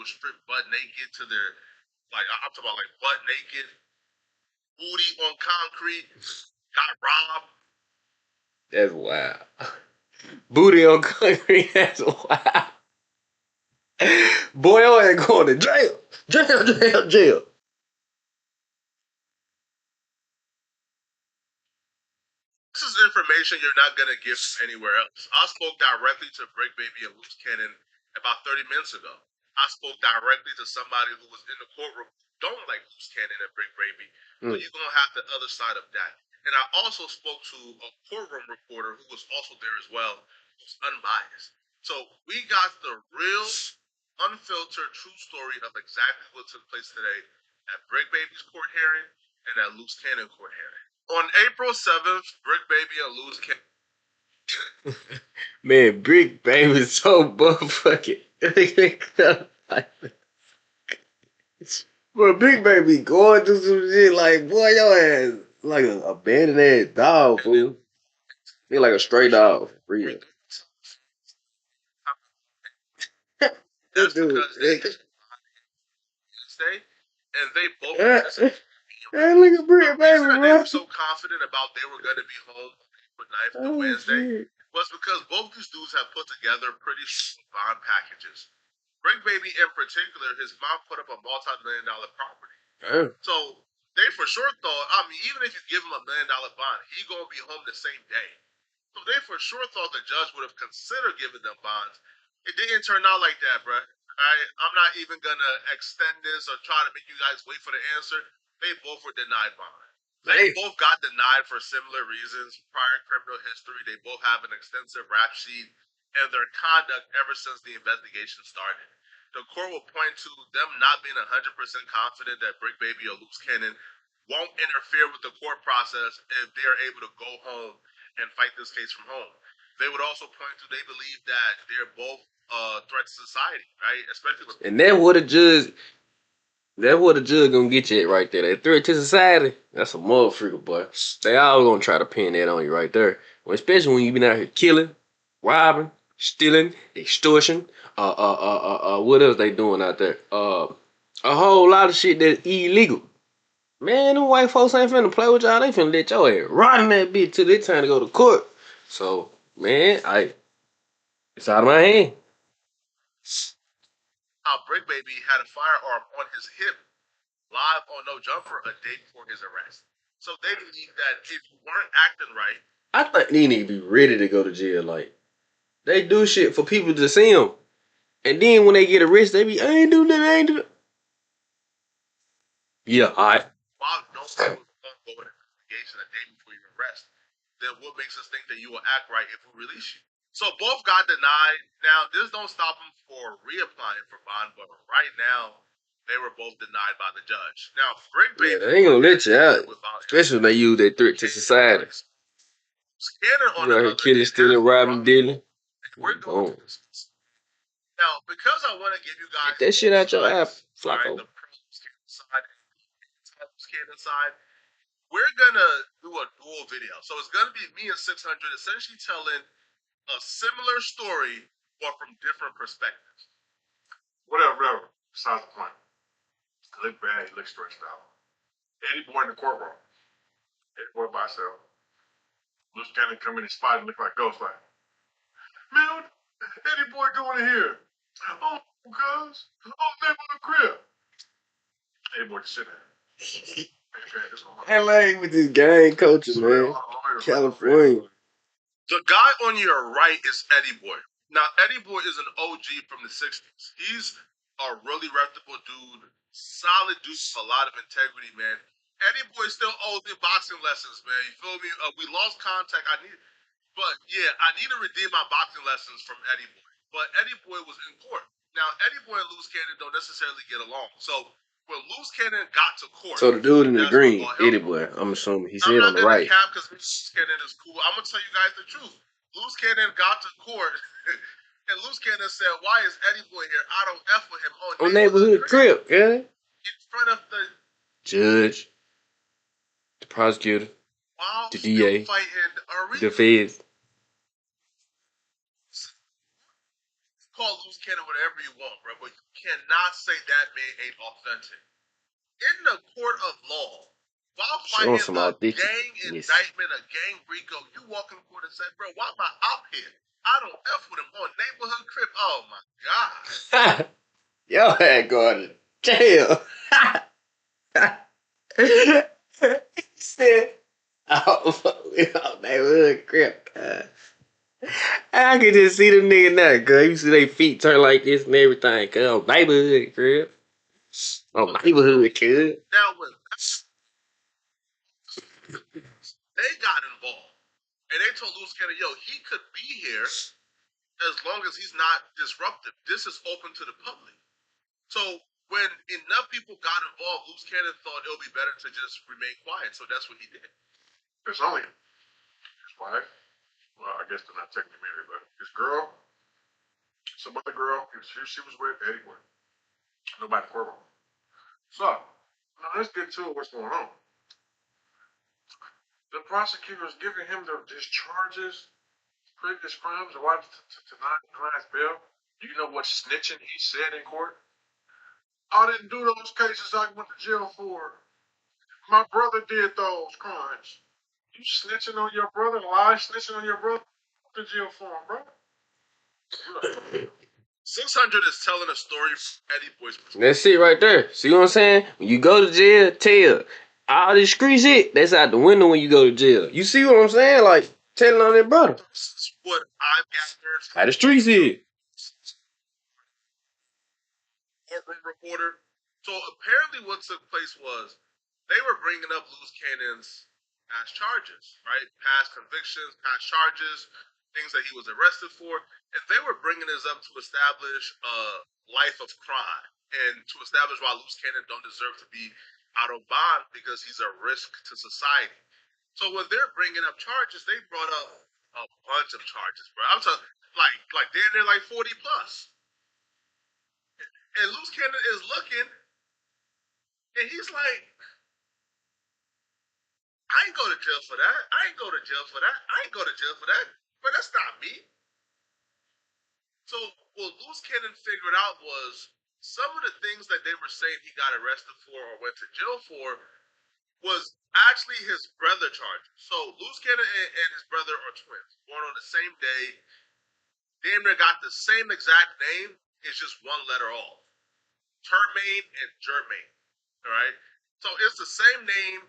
was stripped butt naked to their, like, I'm talking about like butt naked, booty on concrete, got robbed. That's wild. Booty on concrete. That's wild. Boy, I ain't going to jail. Jail. This is information you're not going to get anywhere else. I spoke directly to Bricc Baby and Loose Cannon about 30 minutes ago. I spoke directly to somebody who was in the courtroom who don't like Loose Cannon and Bricc Baby. So you're going to have the other side of that. And I also spoke to a courtroom reporter who was also there as well, who's unbiased. So we got the real, unfiltered, true story of exactly what took place today at Bricc Baby's court hearing and at Loose Cannon court hearing. On April 7th, Bricc Baby and Loose Cannon. Man, Bricc Baby is so motherfucking. Bro, Bricc Baby going through some shit like, boy, your ass like an abandoned ass dog, fool. He like a stray dog, for real. That's because they stay, and they both. Hey, look at Bricc Baby, bro. They were so confident about they were going to be home for knife on Wednesday was because both these dudes have put together pretty bond packages. Bricc Baby in particular, his mom put up a multi-million-dollar property. So they for sure thought, I mean, even if you give him $1 million bond, he gonna be home the same day. So they for sure thought the judge would have considered giving them bonds. It didn't turn out like that, bro. I'm not even gonna extend this or try to make you guys wait for the answer. They both were denied bond. They both got denied for similar reasons. Prior criminal history. They both have an extensive rap sheet and their conduct ever since the investigation started. The court will point to them not being 100% confident that Bricc Baby or Loose Cannon won't interfere with the court process if they are able to go home and fight this case from home. They would also point to they believe that they're both threat to society, right? Especially with and that's what a judge. That's what a judge gonna get you at right there. That threat to society. That's a motherfucker, boy. They all gonna try to pin that on you right there. Well, especially when you been out here killing, robbing, stealing, extortion. What else they doing out there? A whole lot of shit that's illegal. Man, them white folks ain't finna play with y'all. They finna let your ass rot in that bitch till it's time to go to court. So, man, it's out of my hand. Bricc Baby had a firearm on his hip, live on No Jumper, a day before his arrest. So they believe that if you weren't acting right, I think they need to be ready to go to jail. Like, they do shit for people to see them. And then when they get arrested, they be, I ain't do nothing, I ain't do nothing. Yeah, alright. While no one will go in investigation a day before your arrest, then what makes us think that you will act right if we release you? So both got denied. Now, this don't stop them for reapplying for bond, but right now, they were both denied by the judge. Now, Bricc Baby, they ain't gonna let you out, especially when they use that threat to society. Scanner on you out here killing, stealing, robbing, dealing. We're going to this. Now, because I want to give you guys get that shit out your app, Flacco. The Scanner side, we're gonna do a dual video. So it's gonna be me and 600 essentially telling a similar story, but from different perspectives. Whatever. Besides the point. He looked bad. He looked stretched out. Eddie Boy in the courtroom. Eddie Boy by himself. Loose Cannon come in and spot and look like Ghost. Like, man, what Eddie Boy doing here? Oh, cuz. Oh, neighborhood crib. Eddie Boy just sitting there. LA with these gang coaches, man. California. The guy on your right is Eddie Boy. Now, Eddie Boy is an OG from the 60s. He's a really reputable dude, solid dude with a lot of integrity, man. Eddie Boy still owes me boxing lessons, man. You feel me? We lost contact. I need to redeem my boxing lessons from Eddie Boy. But Eddie Boy was in court. Now, Eddie Boy and Loose Cannon don't necessarily get along. So when Loose Cannon got to court, so the dude in the green, Eddie Boy, I'm assuming he's here on the right. I'm not gonna cap because Loose Cannon is cool. I'm gonna tell you guys the truth. Loose Cannon got to court, and Loose Cannon said, "Why is Eddie Boy here? I don't f with him on neighborhood crib, yeah." In front of the judge, the prosecutor, the DA, the feds. Call Loose Cannon whatever you want, bro, but you cannot say that man ain't authentic. In the court of law, while Showing fighting some a authentic. gang Yes. indictment, a gang RICO, you walk in court and say, bro, why am I out here? I don't F with him on neighborhood crib. Oh my God. Yo had gone to jail. He said, oh, neighborhood crip. I could just see them niggas now, cuz you see their feet turn like this and everything, cuz oh, neighborhood crib. Oh, neighborhood kid. Now when they got involved and they told Luce Cannon, yo, he could be here as long as he's not disruptive. This is open to the public. So when enough people got involved, Luce Cannon thought it would be better to just remain quiet. So that's what he did. It's only his wife. Well, I guess they're not technically married, but his girl, some other girl, she was with Eddie Boy. Nobody courtroom. So, now let's get to what's going on. The prosecutor is giving him his charges, previous crimes, and why to not deny his bail. Do you know what snitching he said in court? I didn't do those cases I went to jail for. My brother did those crimes. You snitching on your brother, snitching on your brother, to jail for him, bro. 600 is telling a story from Eddie Boy's perspective. That's it right there. See what I'm saying? When you go to jail, tell. All this street shit, that's out the window when you go to jail. You see what I'm saying? Like, telling on their brother. This is what I've gathered. How the streets is. Courtroom reporter. So apparently, what took place was they were bringing up Luce Cannon's past charges, right? Past convictions, past charges, things that he was arrested for, and they were bringing this up to establish a life of crime and to establish why Luce Cannon don't deserve to be out of bond because he's a risk to society. So when they're bringing up charges, they brought up a bunch of charges, bro. I'm talking like they're near like 40 plus. And Luce Cannon is looking, and he's like, I ain't go to jail for that. I ain't go to jail for that. I ain't go to jail for that. But that's not me. So what Luce Cannon figured out was some of the things that they were saying he got arrested for or went to jail for was actually his brother charges. So Luce Cannon and his brother are twins, born on the same day. Damn near got the same exact name. It's just one letter off. Termaine and Germaine. All right. So it's the same name,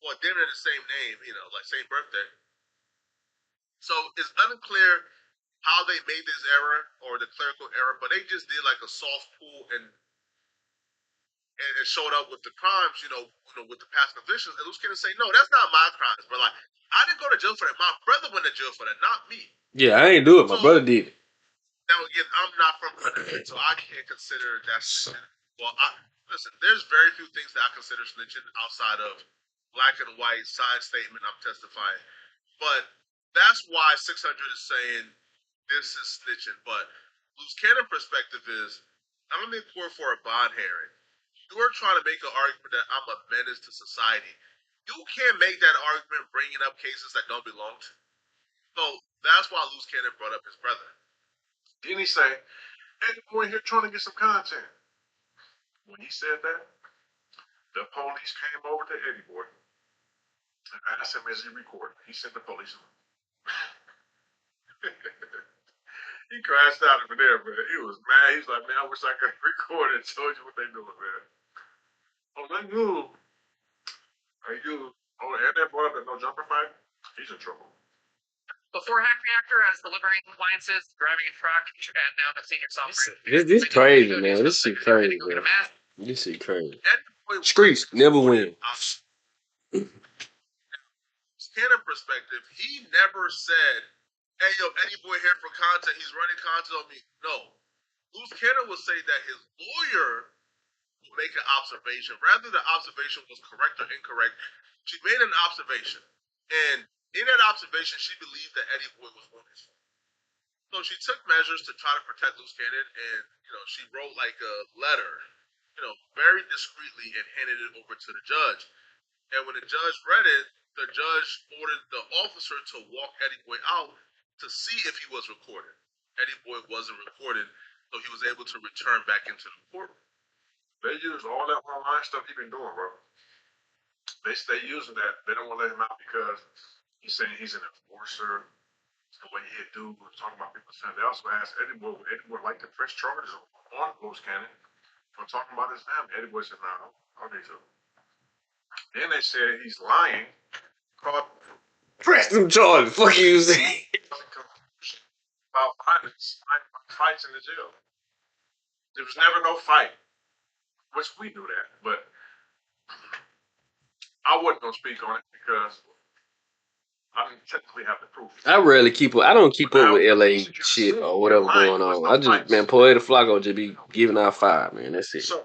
well, damn near the same name, like same birthday. So it's unclear how they made this error or the clerical error, but they just did like a soft pull and showed up with the crimes, with the past convictions. And Luce Cannon say, no, that's not my crimes, but like I didn't go to jail for that. My brother went to jail for that, not me. Yeah, I ain't do it. My brother did it. Now again, I'm not from Bricc, so I can't consider that snitching. Well, listen, there's very few things that I consider snitching outside of black and white signed statement. I'm testifying, but that's why 600 is saying this is snitching. But Luce Cannon perspective is, I'm in court for a bond hearing. You are trying to make an argument that I'm a menace to society. You can't make that argument bringing up cases that don't belong to you. So that's why Luce Cannon brought up his brother. Then he say, Eddie Boy here trying to get some content. When he said that, the police came over to Eddie Boy and asked him, is he recording? He sent the police on. He crashed out over there, man. He was mad. He's like, man, I wish I could record it and told you what they doing, man. Oh, they knew. And they brought up that no jumper fight. He's in trouble. Before Hack Reactor, I was delivering appliances, driving a truck, and now I'm a senior software. This crazy, man. This shit crazy, man. This shit crazy. Streets never win. Cannon perspective, he never said, hey, yo, Eddie Boy here for content. He's running content on me. No. Luce Cannon would say that his lawyer would make an observation. Rather the observation was correct or incorrect, she made an observation. And in that observation, she believed that Eddie Boy was on his phone. So she took measures to try to protect Luce Cannon, and she wrote like a letter, very discreetly, and handed it over to the judge. And when the judge read it, the judge ordered the officer to walk Eddie Boy out to see if he was recorded. Eddie Boy wasn't recorded. so he was able to return back into the courtroom. They use all that online stuff he been doing, bro. They stay using that. They don't want to let him out because he's saying he's an enforcer. It's the way he do. We're talking about people's family. They also asked Eddie Boy, would Eddie Boy like to press charges on Loose Cannon for talking about his family. Eddie Boy said, no, I don't need to. Then they said he's lying. Called Press them charges. Fuck you. about violence, fights in the jail. There was never no fight, which we knew that, but I wasn't gonna speak on it because I didn't technically have the proof. I rarely keep up. I don't keep up with LA shit or whatever going on. I just, man, Poeta Flacco just be giving out fire, man. That's it. So,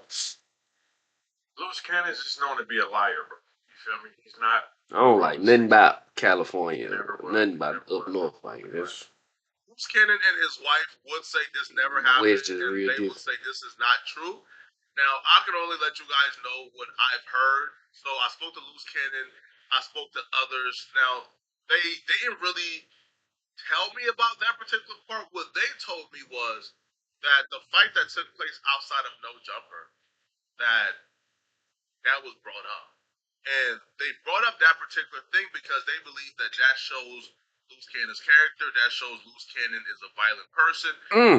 Loose Cannon is just known to be a liar, bro. You feel me? He's not. I don't like nothing about California. Nothing about up north. Like this. Loose Cannon and his wife would say this never happened, and they would say this is not true. Now, I can only let you guys know what I've heard. So I spoke to Loose Cannon. I spoke to others. Now, they didn't really tell me about that particular part. What they told me was that the fight that took place outside of No Jumper, that was brought up. And they brought up that particular thing because they believe that shows Loose Cannon's character. That shows Loose Cannon is a violent person.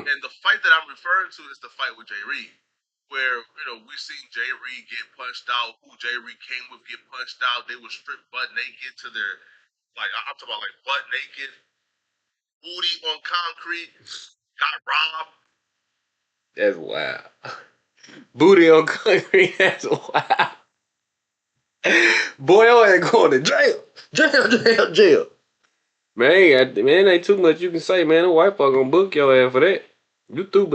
And the fight that I'm referring to is the fight with Jay Reed, where we seen Jay Reed get punched out. Who Jay Reed came with get punched out. They were stripped butt naked to their I'm talking about butt naked, booty on concrete, got robbed. That's wild. Booty on concrete. That's wild. Boy, I ain't going to jail. Man, ain't too much you can say, man. The white folk gonna book your ass for that. You through, buddy.